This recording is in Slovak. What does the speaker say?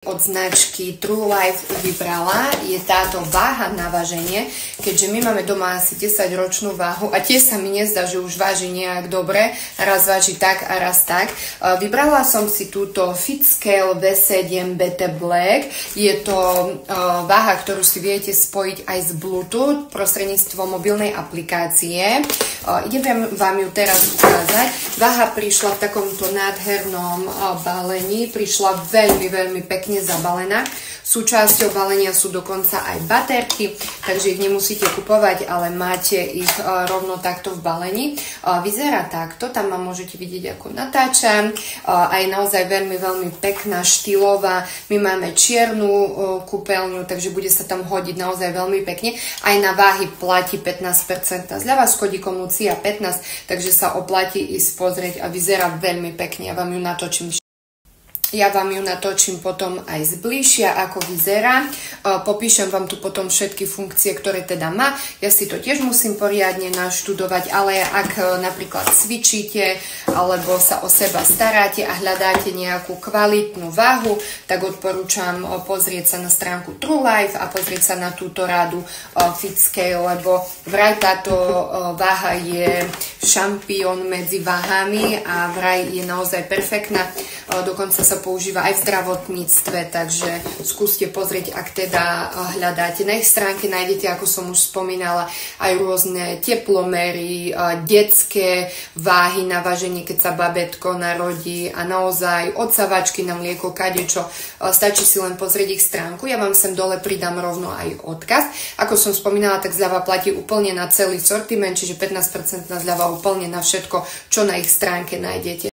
Od značky True Life vybrala, je táto váha na váženie, keďže my máme doma asi 10-ročnú váhu a tiež sa mi nezdá, že už váži nejak dobre, raz váži tak a raz tak. Vybrala som si túto FitScale V7 BT Black, je to váha, ktorú si viete spojiť aj s Bluetooth prostredníctvom mobilnej aplikácie. Idem vám ju teraz ukázať. Váha prišla v takomto nádhernom balení, prišla veľmi pekne zabalená. Súčasťou balenia sú dokonca aj baterky, takže ich nemusíte kupovať, ale máte ich rovno takto v balení. Vyzerá takto, tam ma môžete vidieť, ako natáčam. A je naozaj veľmi pekná, štýlová. My máme čiernu kúpeľňu, takže bude sa tam hodiť naozaj veľmi pekne. Aj na váhy platí 15% zľava s kódikom Lucia 15, takže sa oplatí ísť pozrieť a vyzerá veľmi pekne. Ja vám ju natočím potom aj zbližšia, ako vyzerá. Popíšem vám tu potom všetky funkcie, ktoré teda má. Ja si to tiež musím poriadne naštudovať, ale ak napríklad cvičíte alebo sa o seba staráte a hľadáte nejakú kvalitnú váhu, tak odporúčam pozrieť sa na stránku True Life a pozrieť sa na túto radu FitScale, lebo vraj táto váha je šampión medzi váhami a vraj je naozaj perfektná. Dokonca sa používa aj v zdravotníctve, takže skúste pozrieť, ak teda hľadáte. Na ich stránke nájdete, ako som už spomínala, aj rôzne teplomery, detské váhy na váženie, keď sa babetko narodí a naozaj odsavačky na mlieko, kadečo. Stačí si len pozrieť ich stránku. Ja vám sem dole pridám rovno aj odkaz. Ako som spomínala, tak zľava platí úplne na celý sortiment, čiže 15% zľava úplne na všetko, čo na ich stránke nájdete.